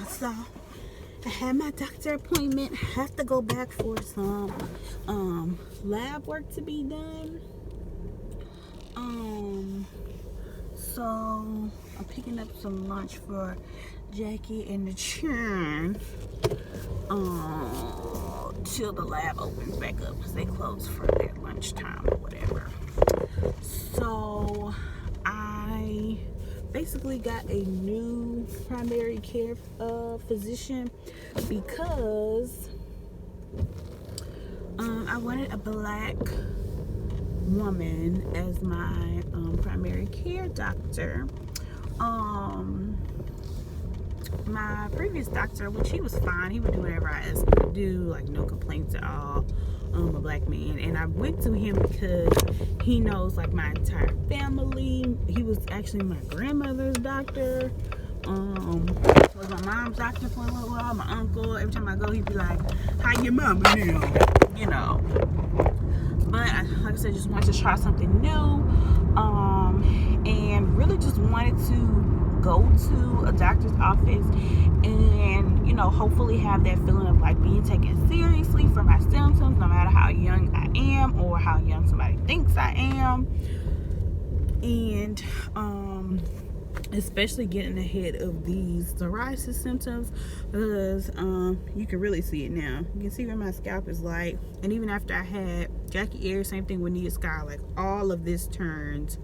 So I had my doctor appointment. I have to go back for some lab work to be done. So I'm picking up some lunch for Jackie and the children till the lab opens back up, because they close for their lunchtime or whatever. So I basically got a new primary care physician because I wanted a black woman as my primary care doctor. My previous doctor, which he was fine, he would do whatever I asked him to do, like no complaints at all. A black man, and I went to him because he knows like my entire family. He was actually my grandmother's doctor. Was my mom's doctor for a little while. My uncle. Every time I go, he'd be like, "How your mama now?" You know. But like I said, just wanted to try something new, and really just wanted to go to a doctor's office and, you know, hopefully have that feeling of like being taken seriously for my symptoms, no matter how young I am or how young somebody thinks I am. And especially getting ahead of these psoriasis symptoms, because you can really see it now. You can see where my scalp is like, and even after I had Jackie Air, same thing with Nia Sky, like all of this turns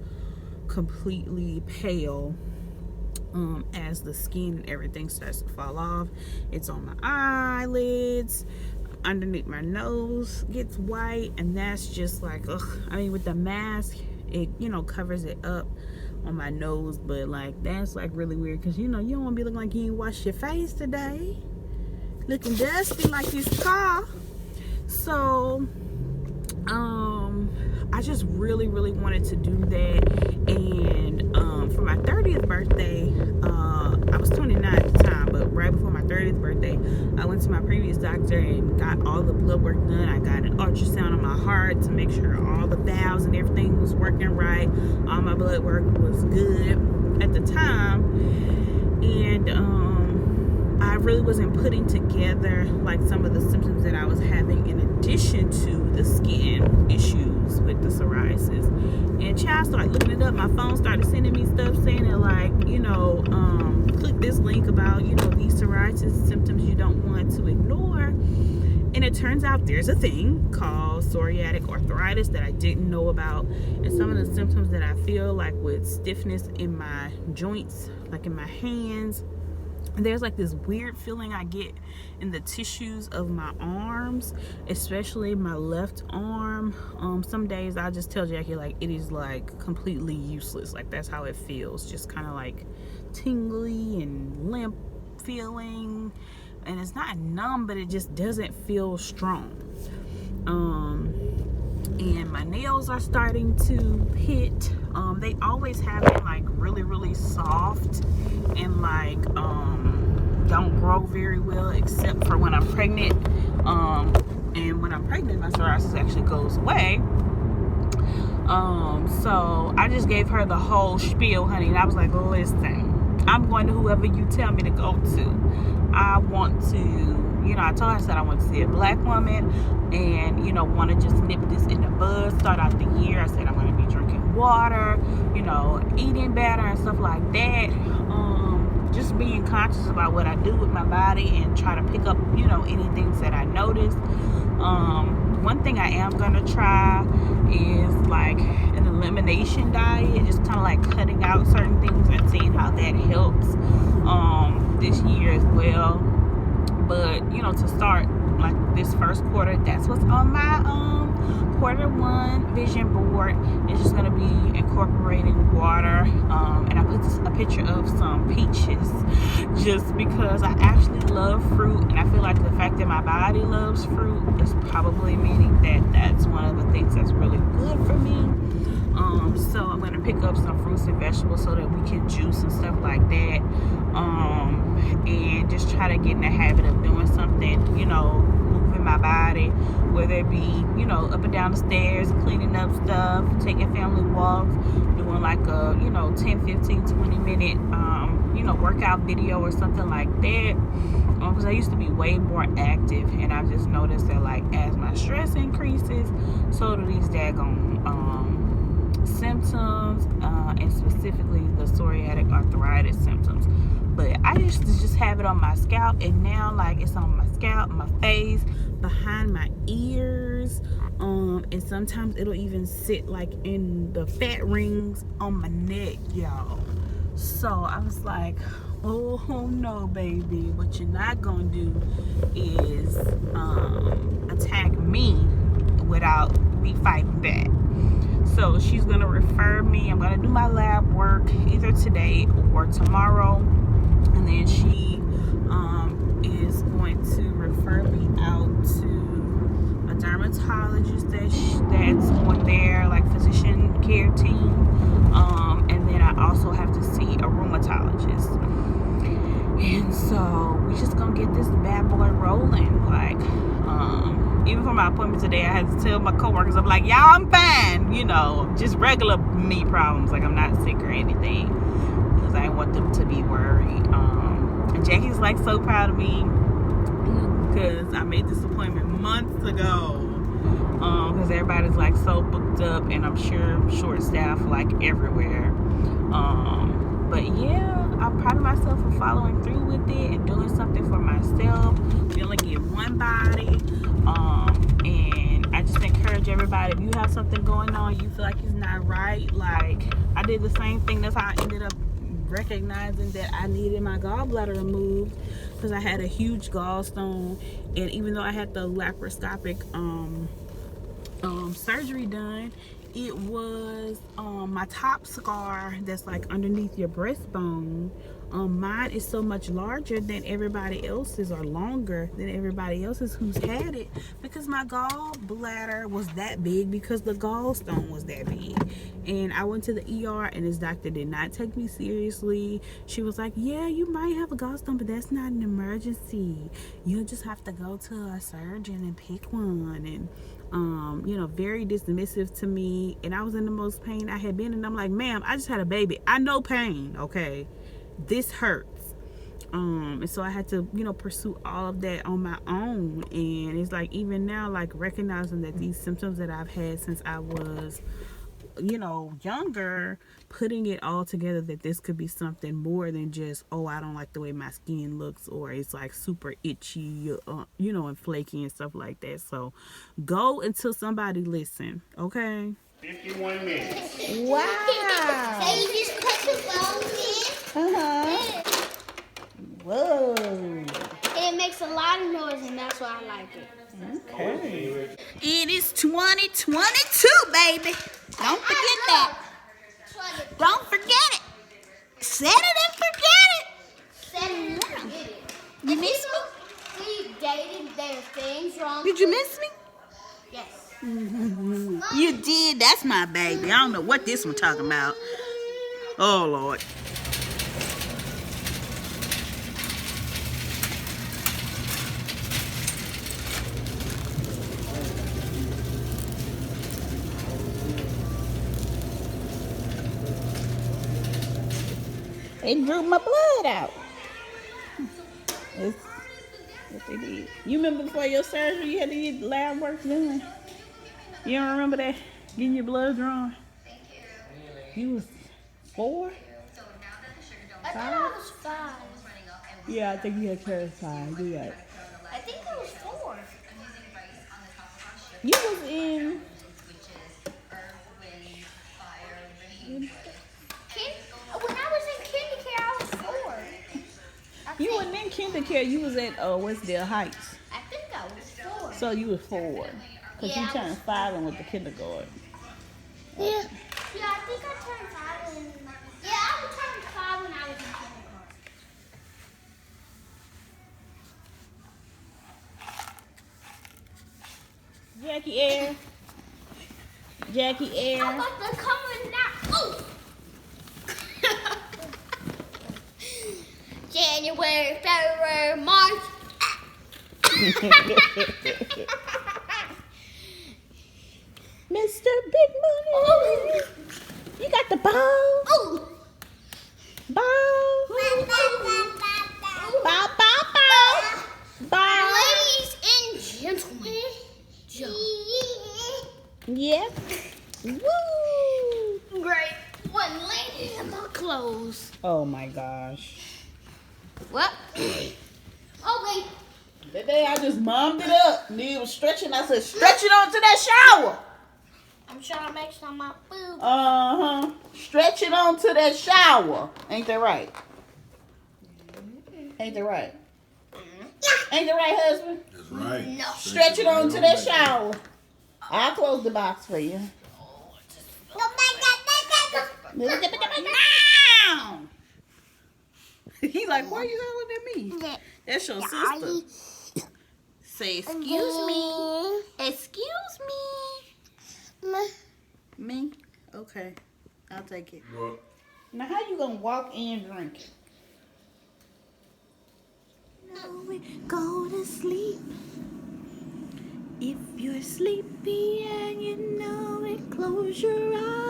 completely pale as the skin and everything starts to fall off. It's on my eyelids, underneath my nose gets white, and that's just like, ugh. I mean, with the mask, it, you know, covers it up on my nose, but like that's like really weird, because you know, you don't want to be looking like you ain't washed your face today, looking dusty like this car. So I just really wanted to do that. And for my 30th birthday, I was 29 at the time, but right before my 30th birthday, I went to my previous doctor and got all the blood work done. I got an ultrasound on my heart to make sure all the valves and everything was working right. All my blood work was good at the time. And I really wasn't putting together like some of the symptoms that I was having in addition to the skin issues with the psoriasis. And child started looking it up. My phone started sending me stuff saying that, like, you know, click this link about, you know, these psoriasis symptoms you don't want to ignore. And it turns out there's a thing called psoriatic arthritis that I didn't know about. And some of the symptoms that I feel, like with stiffness in my joints, like in my hands, there's like this weird feeling I get in the tissues of my arms, especially my left arm. Some days I just tell Jackie, like, it is like completely useless. Like, that's how it feels, just kind of like tingly and limp feeling. And it's not numb, but it just doesn't feel strong. And my nails are starting to hit. They always have been like really soft and like don't grow very well, except for when I'm pregnant. And when I'm pregnant, my psoriasis actually goes away. So I just gave her the whole spiel, honey, and I was like, listen, I'm going to whoever you tell me to go to. I want to, you know, I told her, I said I want to see a black woman, and, you know, want to just nip this in the bud, start out the year. I said I'm going to be drinking water, you know, eating better and stuff like that. Just being conscious about what I do with my body and try to pick up, you know, any things that I notice. One thing I am going to try is like an elimination diet, just kind of like cutting out certain things and seeing how that helps this year as well. But, you know, to start like this first quarter, that's what's on my Q1 vision board. It's just going to be incorporating water, and I put a picture of some peaches just because I actually love fruit, and I feel like the fact that my body loves fruit is probably meaning that that's one of the things that's really good for me. So I'm going to pick up some fruits and vegetables so that we can juice and stuff like that, and just try to get in the habit of doing something, you know, moving my body, whether it be, you know, up and down the stairs, cleaning up stuff, taking family walks, doing like a, you know, 10, 15, 20 minute, you workout video or something like that. Because I used to be way more active, and I've just noticed that, like, as my stress increases, so do these daggone symptoms, and specifically the psoriatic arthritis symptoms. But I used to just have it on my scalp, and now, like, it's on my scalp, my face, behind my ears, and sometimes it'll even sit like in the fat rings on my neck, y'all. So I was like, oh no, baby, what you're not gonna do is attack me without me fighting back. So she's gonna refer me. I'm gonna do my lab work either today or tomorrow, and then she is going to refer me out to a dermatologist that's on their, like, physician care team, and then I also have to see a rheumatologist. And so we just gonna get this bad boy rolling. Like, even for my appointment today, I had to tell my coworkers, I'm like, y'all, I'm fine, just regular me problems, like I'm not sick or anything, because I didn't want them to be worried. And Jackie's like so proud of me, because I made this appointment months ago, because everybody's like so booked up, and I'm sure short staffed like everywhere. But yeah, I'm proud of myself for following through with it and doing something for myself. We only get one body, and I just encourage everybody, if you have something going on, you feel like it's not right, like I did the same thing. That's how I ended up recognizing that I needed my gallbladder removed, because I had a huge gallstone, and even though I had the laparoscopic surgery done, it was my top scar that's like underneath your breastbone. Mine is so much larger than everybody else's, or longer than everybody else's who's had it, because my gallbladder was that big, because the gallstone was that big. And I went to the ER, and this doctor did not take me seriously. She was like, yeah, you might have a gallstone, but that's not an emergency. You'll just have to go to a surgeon and pick one. And very dismissive to me, and I was in the most pain I had been, and I'm like, ma'am, I just had a baby, I know pain, okay, this hurts. And so I had to pursue all of that on my own. And it's like, even now, like, recognizing that these symptoms that I've had since I was younger, putting it all together, that this could be something more than just, oh, I don't like the way my skin looks, or it's like super itchy, and flaky and stuff like that. So go until somebody listen, okay? 51 minutes. Wow. So you just put the bone in. Whoa. And it makes a lot of noise, and that's why I like it. Okay. It is 2022, baby. Don't forget that. Don't forget it. Set it and forget it. Set it and forget it. You miss me? We dated, there are things wrong. Did you miss me? Yes. You did. That's my baby. I don't know what this one talking about. Oh, Lord. It drew my blood out. That's what they did. You remember before your surgery, you had to get lab work done? You don't remember that? Getting your blood drawn? You was 4? I thought I was 5. Yeah, I think you had carried 5. You got. I think I was 4. You was in. When I was in kindergarten, I was 4. You wasn't in kindergarten. You was at Westdale Heights. I think I was 4. So you was 4. Because Yeah, you turned 5 and went to kindergarten. Yeah. Yeah, I think I turned 5 when. Yeah, I turned 5 when I was in kindergarten. Jackie Air. Jackie Air. I'm about to come in now. Oh! January, February, March. Mr. Big Money. Oh. You got the ball? Oh. Ball? Yeah. Woo! Great. One lady in my clothes. Oh my gosh. What? Okay. That day I just mommed it up. Nia was stretching. I said, stretch it onto that shower. I'm trying to make some of my food. Uh-huh. Stretch it onto that shower. Ain't that right? Ain't that right? Ain't that right, husband? That's right. No. Stretch it onto that shower. I'll close the box for you. Now. He like, why are you hollering at me? That's your sister. Say, excuse me. Excuse me. Me? Okay. I'll take it. What? Now, how you gonna walk in drinking? Go to sleep. If you're sleepy and you know it, close your eyes.